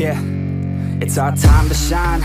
Yeah, it's our time to shine.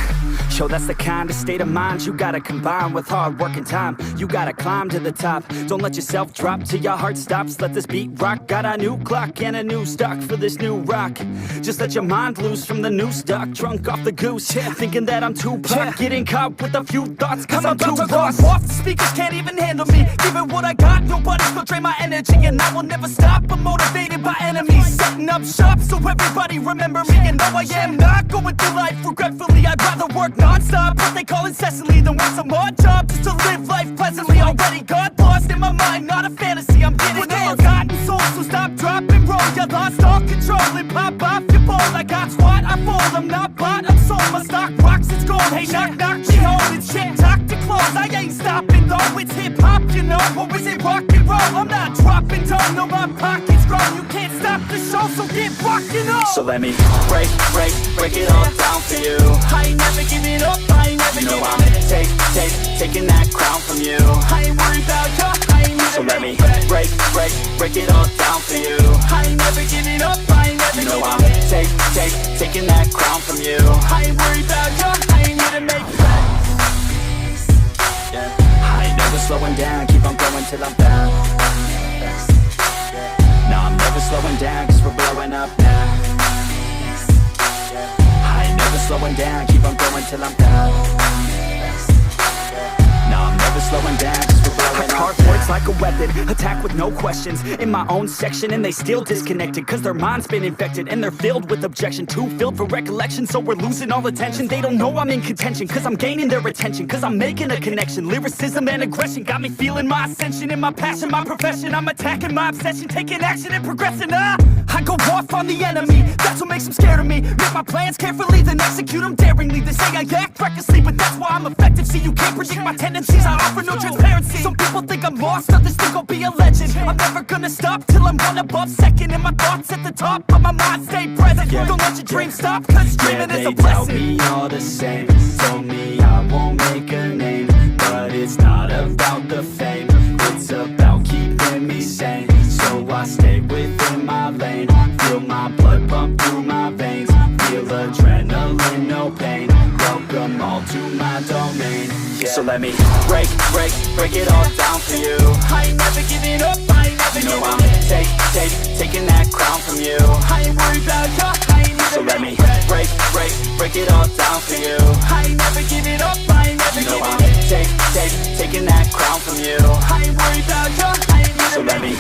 Show that's the kind of state of mind you gotta combine with hard work and time. You gotta climb to the top. Don't let yourself drop till your heart stops. Let this beat rock. Got a new clock and a new stock for this new rock. Just let your mind loose from the new stock. Drunk off the goose, thinking that I'm too pop. Getting caught with a few thoughts cause I'm too lost. Off the speakers can't even handle me. Give it what I got, nobody's gonna drain my energy. And I will never stop, I'm motivated by enemies. Setting up shop so everybody remember me. And no, I am not going through life regretfully. I'd rather work non-stop, what they call incessantly, than work some odd job just to live life pleasantly. Already got lost in my mind, not a fantasy, I'm getting with a forgotten soul. So stop, drop, and roll. You lost all control and pop off your ball. I got squat, I fall, I'm not bought, I'm sold. My stock rocks, it's gold. Hey, knock, knock, she holding shit. Talk to close, I ain't stopping though. It's hip-hop, you know, or is it rock and roll? I'm not dropping down, no, my pocket's grown. You can't stop the show, so get rockin' on. So let me break it all down for you. I ain't never giving up, I ain't never giving up. Taking that crown from you. I ain't worried about you, I ain't never. So let me break it all down for you. I ain't never giving up, I ain't never giving up. Taking that crown from you. I ain't worried about you, I ain't here to make friends. Yeah. I ain't never slowing down, keep on going till I'm down. No, I'm never slowing down, cause we're blowing up now. I ain't never slowing down, keep on going till I'm down. No, I'm never slowing down, cause we're blowing up. Hard words like a weapon, attack with no questions. In my own section and they still disconnected, cause their mind's been infected and they're filled with objection. Too filled for recollection, so we're losing all attention. They don't know I'm in contention, cause I'm gaining their attention. Cause I'm making a connection, lyricism and aggression got me feeling my ascension. In my passion, my profession, I'm attacking my obsession. Taking action and progressing, I go off on the enemy, that's what makes them scared of me. Make my plans carefully, then execute them daringly. They say I act recklessly, but that's why I'm effective. See, you can't predict my tendencies, I offer no transparency. Some people think I'm lost, others think I'll be a legend. I'm never gonna stop till I'm one above second. And my thoughts at the top, but my mind stay present. Don't let your dreams stop, cause dreaming is a blessing. They tell me all the same, told me I won't make a name. But it's not about the fame, it's about keeping me sane. So I stay within my lane, feel my blood pump through my veins. Feel adrenaline, no pain, welcome all to my domain. Yeah. So let me break it all down for you. I ain't never giving up, I ain't never giving up. I'm taking that crown from you. I ain't worried about you, I ain't never. So let me break it all down for you. I ain't never giving up, I ain't never giving up. I'm taking that crown from you. I ain't worried about you, I ain't never. So let me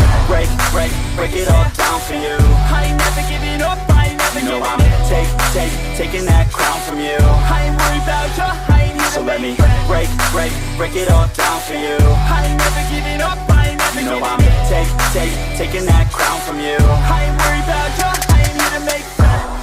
break it all down for you. I ain't never giving up, I ain't never giving up. I'm taking that crown from you. I ain't worried about you, I ain't never. So let me break it all down for you. I ain't never giving up, I ain't never giving up. I'm taking that crown from you. I ain't worried about you, I ain't here to make friends.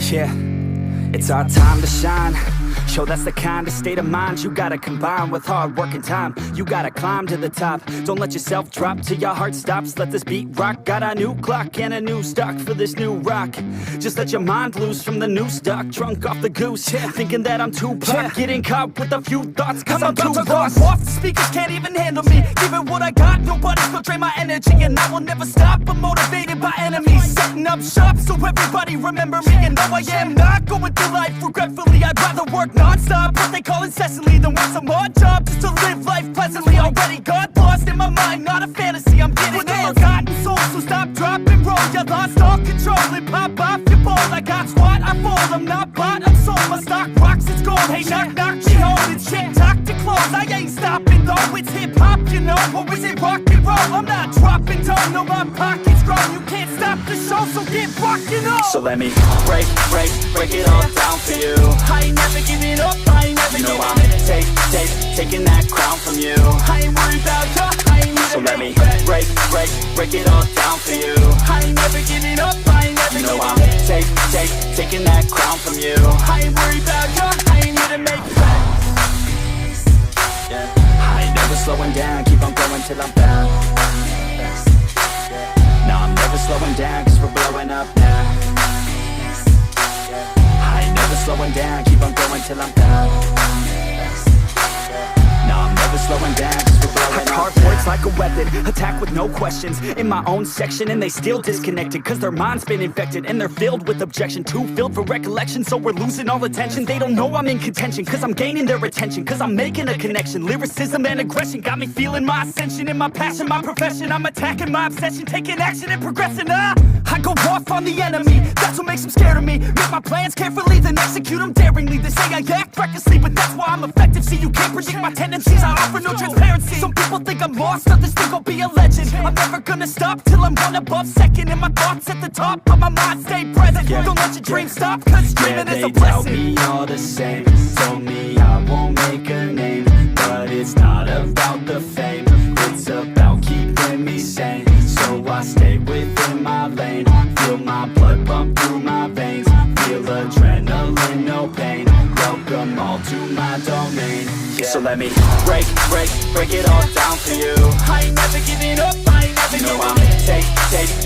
Yeah, it's our time to shine. Show that's the kind of state of mind you gotta combine with hard work and time. You gotta climb to the top. Don't let yourself drop till your heart stops. Let this beat rock. Got a new clock and a new stock for this new rock. Just let your mind loose from the new stock. Drunk off the goose, thinking that I'm too pop. Getting caught with a few thoughts cause I'm too lost. Off the speakers can't even handle me. Give it what I got, nobody's gonna drain my energy. And I will never stop, I'm motivated by enemies. Setting up shop so everybody remember me. And no, I am not going through life regretfully. I'd rather work non-stop, what they call incessantly, than work some odd job just to live life pleasantly. Already got lost in my mind, not a fantasy, I'm getting with a forgotten soul. So stop, drop, and roll. You lost all control and pop off your ball. I got squat, I fall, I'm not bought, I'm sold. My stock rocks, it's gold. Hey, knock, knock, she holding shit. Talk to close, I ain't stopping though. It's hip-hop, you know, or is it rock and roll? I'm not dropping down, no, my pocket's grown. You can't stop the show, so get rockin' on. So let me break it all down for you. I ain't never giving up, I ain't never giving up. taking that crown from you. I ain't worried about you, I ain't here to let me break it all down for you. I ain't never giving up, I ain't never giving up. I'm taking that crown from you. I ain't worried about you, I ain't here to make friends. I ain't never slowing down, keep on going till I'm found. No, I'm never slowing down, cause we're blowing up now. I ain't never slowing down, keep on going till I'm down. No, I'm never slowing down, cause we're blowing up. Hard words like a weapon, attack with no questions. In my own section and they still disconnected, cause their mind's been infected and they're filled with objection. Too filled for recollection, so we're losing all attention. They don't know I'm in contention, cause I'm gaining their attention, cause I'm making a connection. Lyricism and aggression got me feeling my ascension. In my passion, my profession, I'm attacking my obsession, taking action and progressing. I go off on the enemy, that's what makes them scared of me. Make my plans carefully, then execute them daringly. They say I act recklessly, but that's why I'm effective. See, you can't predict my tendencies, I offer no transparency. Some people think I'm lost, others think I'll be a legend. I'm never gonna stop till I'm one above second. And my thoughts at the top, but my mind stay present. Don't let your dreams stop, cause dreaming is a blessing. They tell me all the same, told me I won't make a name. But it's not about the fame, it's about keeping me sane. So I stay within my lane, feel my blood pump through my veins. Feel adrenaline, no pain, welcome all to my domain. So let me break it all down for you. I ain't never giving up, I ain't never giving up. I'm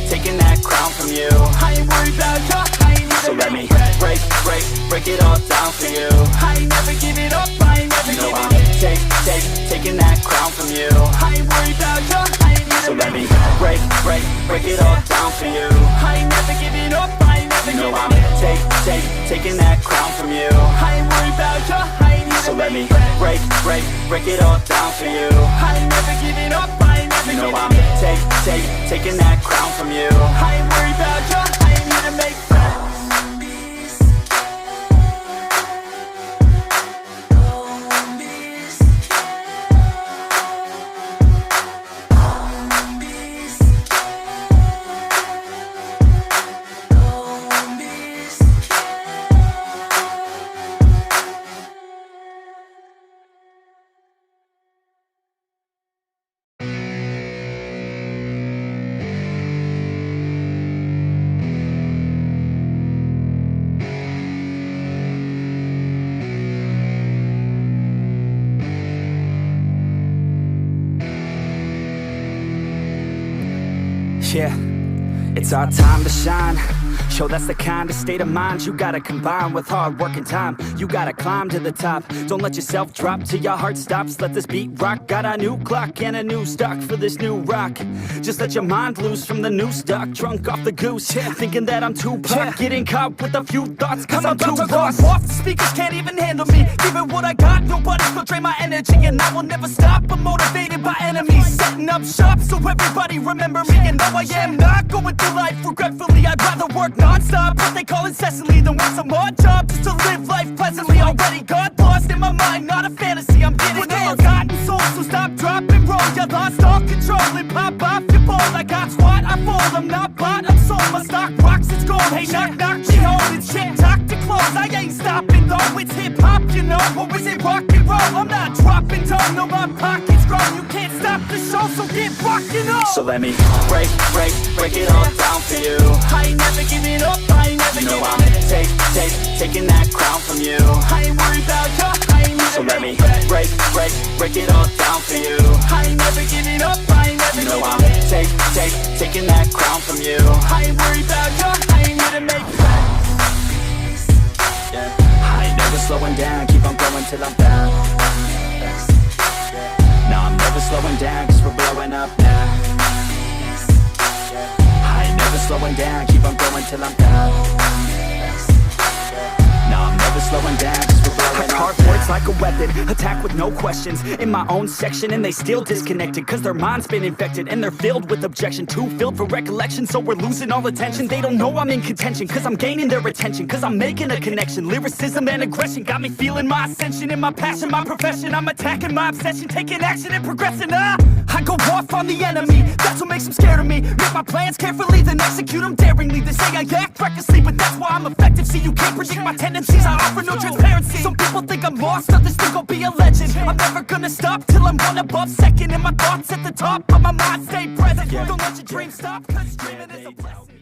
taking that crown from you. I ain't worried about you, I ain't here to let me break it all down for you. I ain't never giving up, I ain't never giving up. I'm taking that crown from you. I ain't worried about you, I ain't here to let me break it all down for you. I ain't never giving up, I ain't never giving up. I'm taking that crown from you. I ain't worried about you, I ain't here to let me break it all down for you. I ain't never giving up, I ain't never giving up. I'm taking that crown from you. I ain't worried about you, I ain't here to make friends. Yeah, it's our time to shine. Show that's the kind of state of mind you gotta combine with hard work and time. You gotta climb to the top. Don't let yourself drop till your heart stops. Let this beat rock. Got a new clock and a new stock for this new rock. Just let your mind loose from the new stock. Drunk off the goose, thinking that I'm too pop. Getting caught with a few thoughts cause I'm too lost. Off, the speakers can't even handle me. Giving what I got, nobody's gonna drain my energy. And I will never stop, I'm motivated by enemies. Setting up shop so everybody remember me. And though I am not going through life regretfully, I'd rather work non-stop, what they call incessantly, than work some odd job just to live life pleasantly. Already got lost in my mind, not a fantasy, I'm getting ill. Forgotten soul, so stop, drop, and roll. You lost all control and pop off your ball. I got squat, I fall, I'm not bought, I'm sold. My stock rocks, it's gold. Hey, knock, knock, she holding shit, talk to close. I ain't stopping though, it's hip-hop, you know. Or is it rock and roll? I'm not dropping down, no, my pocket's grown. You can't stop the show, so get rockin' on. So let me break it all down for you. I ain't never giving up, I ain't never giving up. I'm taking that crown from you. I ain't worried about you, I ain't here to let me break it all down for you. I ain't never giving up, I ain't never giving up. I'm taking that crown from you. I ain't worried about you, I ain't here to make friends. I ain't never slowing down, keep on going till I'm found. No, I'm never slowing down, cause we're blowing up now. I ain't never slowing down, keep on going till I'm down. No, I'm never slowing down, cause we're blowing up. Hard words like a weapon, attack with no questions. In my own section and they still disconnected, cause their mind's been infected and they're filled with objection. Too filled for recollection, so we're losing all attention. They don't know I'm in contention, cause I'm gaining their attention, cause I'm making a connection. Lyricism and aggression got me feeling my ascension. In my passion, my profession, I'm attacking my obsession, taking action and progressing. I go off on the enemy. That's what makes them scared of me. Make my plans carefully, then execute them daringly. They say I act recklessly, but that's why I'm effective. See, you can't predict my tendencies, I offer no transparency. Some people think I'm lost, others think I'll be a legend. I'm never gonna stop till I'm one above second. And my thoughts at the top, but my mind stay present. Don't let your dreams stop, cause dreaming is a blessing.